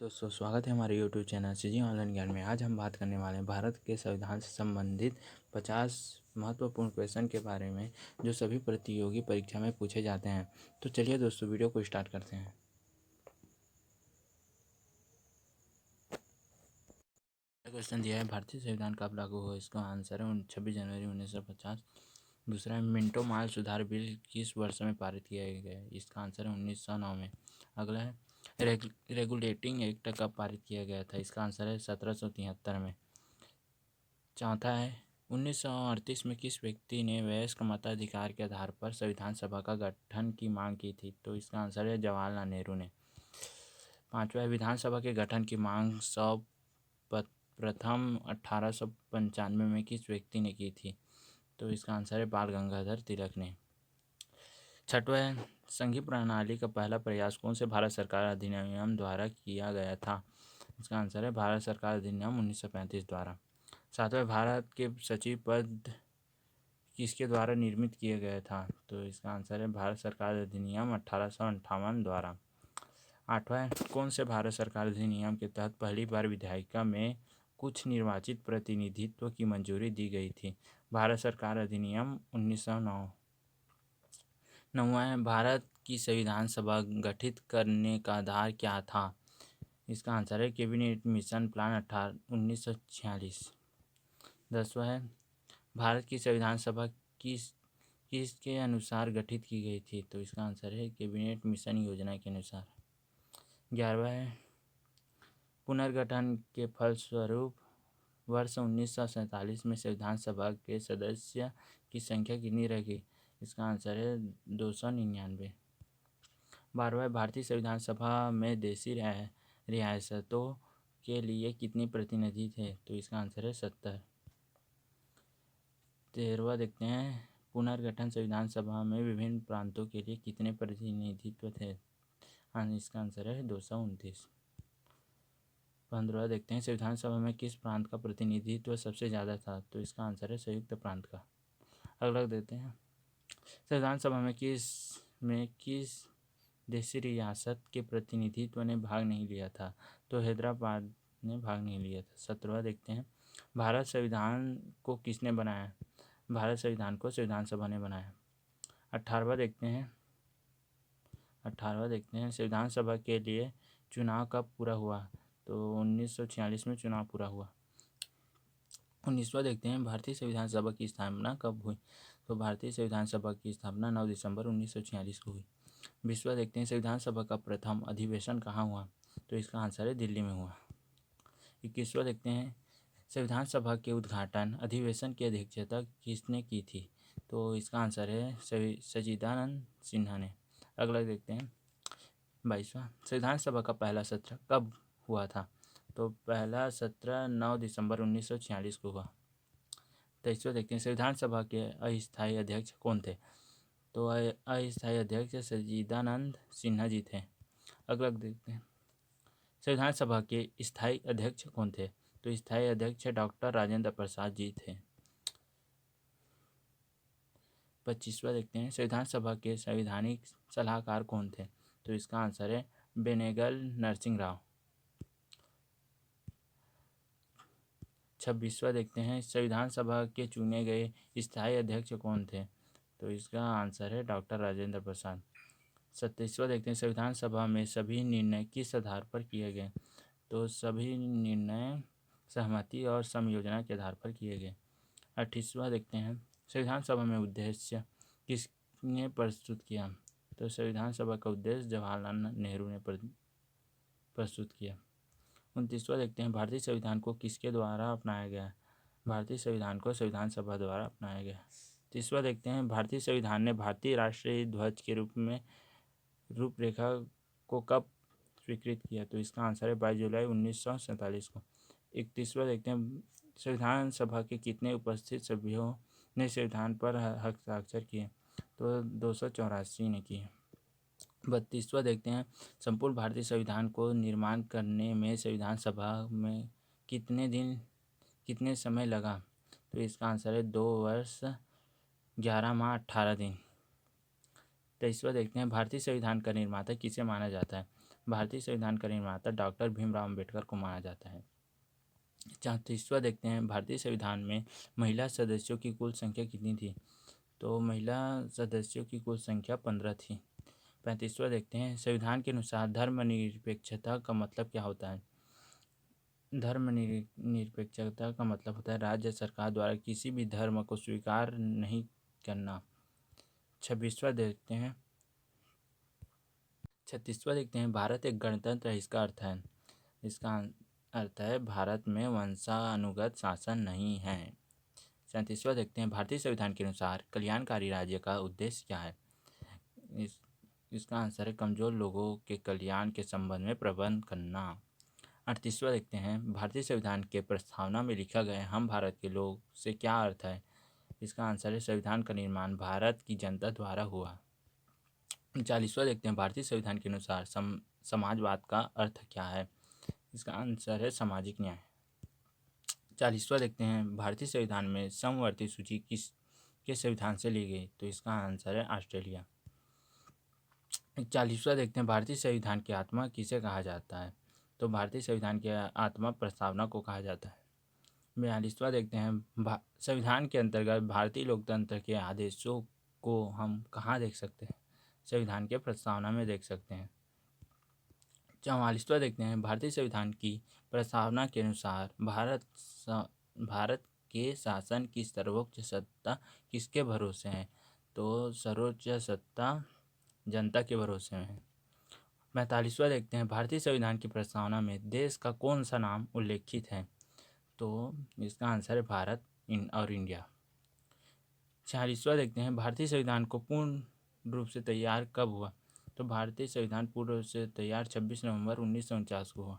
दोस्तों स्वागत है हमारे YouTube चैनल सीजी ऑनलाइन ज्ञान में। आज हम बात करने वाले हैं भारत के संविधान से संबंधित 50 महत्वपूर्ण क्वेश्चन के बारे में जो सभी प्रतियोगी परीक्षा में पूछे जाते हैं। तो चलिए दोस्तों वीडियो को स्टार्ट करते हैं। क्वेश्चन दिया है, भारतीय संविधान कब लागू हुआ? इसका आंसर है 26 जनवरी 1950। दूसरा है, मिंटो माल सुधार बिल किस वर्ष में पारित किया गया? इसका आंसर है 1909 में। अगला है, रेगुलेटिंग एक्ट कब पारित किया गया था? इसका आंसर है 1773 में। चौथा है, 1938 में किस व्यक्ति ने वयस्क मताधिकार के आधार पर संविधान सभा का गठन की मांग की थी? तो इसका आंसर है जवाहरलाल नेहरू ने। पांचवा है, विधानसभा के गठन की मांग प्रथम 1895 में किस व्यक्ति ने की थी? तो इसका आंसर है बाल गंगाधर तिलक ने। छठवा है, संघीय प्रणाली का पहला प्रयास कौन से भारत सरकार अधिनियम द्वारा किया गया था? इसका आंसर है भारत सरकार अधिनियम 1935 द्वारा। सातवें, भारत के सचिव पद किसके द्वारा निर्मित किया गया था? तो इसका आंसर है भारत सरकार अधिनियम 1858 द्वारा। आठवां, कौन से भारत सरकार अधिनियम के तहत पहली बार विधायिका में कुछ निर्वाचित प्रतिनिधित्व की मंजूरी दी गई थी? भारत सरकार अधिनियम 1909। नौवां है, भारत की संविधान सभा गठित करने का आधार क्या था? इसका आंसर है कैबिनेट मिशन प्लान 1946। 10वां है, भारत की संविधान सभा किसके अनुसार गठित की गई थी? तो इसका आंसर है कैबिनेट मिशन योजना के अनुसार। 11वां है, पुनर्गठन के फलस्वरूप वर्ष 1947 में संविधान सभा के सदस्य की संख्या कितनी रही? इसका आंसर है 299। 12वां, भारतीय संविधान सभा में देशी रियासतों के लिए कितने प्रतिनिधि थे? तो इसका आंसर है 70। 13वां देखते हैं, पुनर्गठन संविधान सभा में विभिन्न प्रांतों के लिए कितने प्रतिनिधित्व थे? इसका आंसर है 229। 15वां देखते हैं, संविधान सभा में किस प्रांत का प्रतिनिधित्व सबसे ज़्यादा था? तो इसका आंसर है संयुक्त प्रांत का। अगला देखते हैं, संविधान सभा में किस देशी रियासत के प्रतिनिधित्व ने भाग नहीं लिया था? तो हैदराबाद ने भाग नहीं लिया था। 17वां देखते हैं, भारत संविधान को किसने बनाया? भारत संविधान को संविधान सभा ने बनाया। 18वां देखते हैं, संविधान सभा के लिए चुनाव कब पूरा हुआ? तो 1946 में चुनाव पूरा हुआ। 19वां देखते हैं, भारतीय संविधान सभा की स्थापना कब हुई? तो भारतीय संविधान सभा की स्थापना 9 दिसंबर 1946 को हुई। 20वां देखते हैं, संविधान सभा का प्रथम अधिवेशन कहाँ हुआ? तो इसका आंसर है दिल्ली में हुआ। 21वां देखते हैं, संविधान सभा के उद्घाटन अधिवेशन की अध्यक्षता किसने की थी? तो इसका आंसर है सच्चिदानंद सिन्हा ने। अगला देखते हैं 22वां, संविधान सभा का पहला सत्र कब हुआ था? तो पहला सत्र 9 दिसंबर 1946 को हुआ। 23वां देखते हैं, संविधान सभा के अस्थायी अध्यक्ष कौन थे? तो अस्थायी अध्यक्ष सच्चिदानंद सिन्हा जी थे। अगला देखते हैं, संविधान सभा के स्थायी अध्यक्ष कौन थे? तो स्थायी अध्यक्ष डॉक्टर राजेंद्र प्रसाद जी थे। 25वां देखते हैं, संविधान सभा के संवैधानिक सलाहकार कौन थे? तो इसका आंसर है बेनेगल नरसिंह राव। 26वां देखते हैं, संविधान सभा के चुने गए स्थायी अध्यक्ष कौन थे? तो इसका आंसर है डॉक्टर राजेंद्र प्रसाद। 27वां देखते हैं, संविधान सभा में सभी निर्णय किस आधार पर किए गए? तो सभी निर्णय सहमति और समयोजना के आधार पर किए गए। 28वां देखते हैं, संविधान सभा में उद्देश्य किसने प्रस्तुत किया? तो संविधान सभा का उद्देश्य जवाहरलाल नेहरू ने प्रस्तुत किया। 29वां देखते हैं, भारतीय संविधान को किसके द्वारा अपनाया गया? भारतीय संविधान को संविधान सभा द्वारा अपनाया गया। 30वां देखते हैं, भारतीय संविधान ने भारतीय राष्ट्रीय ध्वज के रूपरेखा को कब स्वीकृत किया? तो इसका आंसर है 22 जुलाई 1947 को। 31वां देखते हैं, संविधान सभा के कितने उपस्थित सभ्यों ने संविधान पर हस्ताक्षर किए? तो 284 ने किए। 32वां देखते हैं, संपूर्ण भारतीय संविधान को निर्माण करने में संविधान सभा में कितने समय लगा? तो इसका आंसर है 2 वर्ष 11 माह 18 दिन। 23वां देखते हैं, भारतीय संविधान का निर्माता किसे माना जाता है? भारतीय संविधान का निर्माता डॉक्टर भीमराव अम्बेडकर को माना जाता है। 34वां देखते हैं, भारतीय संविधान में महिला सदस्यों की कुल संख्या कितनी थी? तो महिला सदस्यों की कुल संख्या 15 थी। 35वां देखते हैं, संविधान के अनुसार धर्मनिरपेक्षता का मतलब क्या होता है? धर्मनिरपेक्षता का मतलब होता है राज्य सरकार द्वारा किसी भी धर्म को स्वीकार नहीं करना। 36वां देखते हैं 36वां देखते हैं, भारत एक गणतंत्र है, इसका अर्थ है? इसका अर्थ है भारत में वंशानुगत शासन नहीं है। 37वां देखते हैं, भारतीय संविधान के अनुसार कल्याणकारी राज्य का उद्देश्य क्या है? इसका आंसर है कमजोर लोगों के कल्याण के संबंध में प्रबंध करना। 38वां देखते हैं, भारतीय संविधान के प्रस्तावना में लिखा गया हम भारत के लोग से क्या अर्थ है? इसका आंसर है संविधान का निर्माण भारत की जनता द्वारा हुआ। 40वां देखते हैं, भारतीय संविधान के अनुसार समाजवाद का अर्थ क्या है? इसका आंसर है सामाजिक न्याय। 40वां देखते हैं, भारतीय संविधान में समवर्ती सूची किस के संविधान से ली गई? तो इसका आंसर है ऑस्ट्रेलिया। 41वां देखते हैं, भारतीय संविधान की आत्मा किसे कहा जाता है? तो भारतीय संविधान की आत्मा प्रस्तावना को कहा जाता है। 42वां देखते हैं, संविधान के अंतर्गत भारतीय लोकतंत्र के आदेशों को हम कहाँ देख सकते हैं? संविधान के प्रस्तावना में देख सकते हैं। 44वां देखते हैं, भारतीय संविधान की प्रस्तावना के अनुसार भारत के शासन की सर्वोच्च सत्ता किसके भरोसे है? तो सर्वोच्च सत्ता जनता के भरोसे में है। 45वां देखते हैं, भारतीय संविधान की प्रस्तावना में देश का कौन सा नाम उल्लेखित है? तो इसका आंसर है भारत और इंडिया। 46वां देखते हैं, भारतीय संविधान को पूर्ण रूप से तैयार कब हुआ? तो भारतीय संविधान पूर्ण रूप से तैयार 26 नवंबर 1949 को हुआ।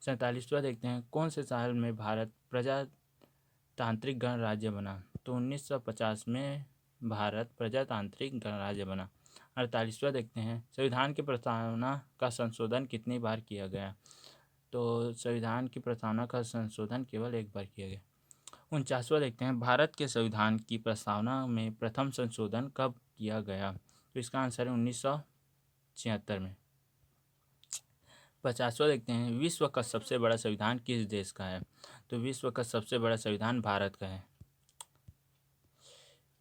47वां देखते हैं, कौन से साल में भारत प्रजातांत्रिक गणराज्य बना? तो 1950 में भारत प्रजातांत्रिक गणराज्य बना। 48वां देखते हैं, संविधान की प्रस्तावना का संशोधन कितनी बार किया गया? तो संविधान की प्रस्तावना का संशोधन केवल एक बार किया गया। 49वां देखते हैं, भारत के संविधान की प्रस्तावना में प्रथम संशोधन कब किया गया? तो इसका आंसर है 1976 में। 50वां देखते हैं, विश्व का सबसे बड़ा संविधान किस देश का है? तो विश्व का सबसे बड़ा संविधान भारत का है।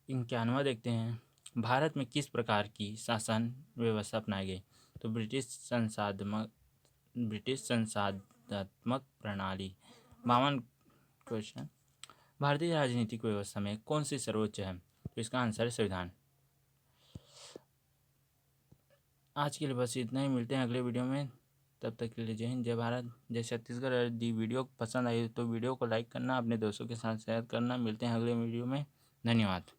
51वां देखते हैं, भारत में किस प्रकार की शासन व्यवस्था अपनाई गई? तो ब्रिटिश संसदात्मक प्रणाली। 52 क्वेश्चन, भारतीय राजनीतिक व्यवस्था में कौन सी सर्वोच्च है? तो इसका आंसर है संविधान। आज के लिए बस इतना ही, मिलते हैं अगले वीडियो में। तब तक के लिए जय हिंद, जय भारत, जय छत्तीसगढ़। यदि वीडियो पसंद आई तो वीडियो को लाइक करना, अपने दोस्तों के साथ शेयर करना। मिलते हैं अगले वीडियो में। धन्यवाद।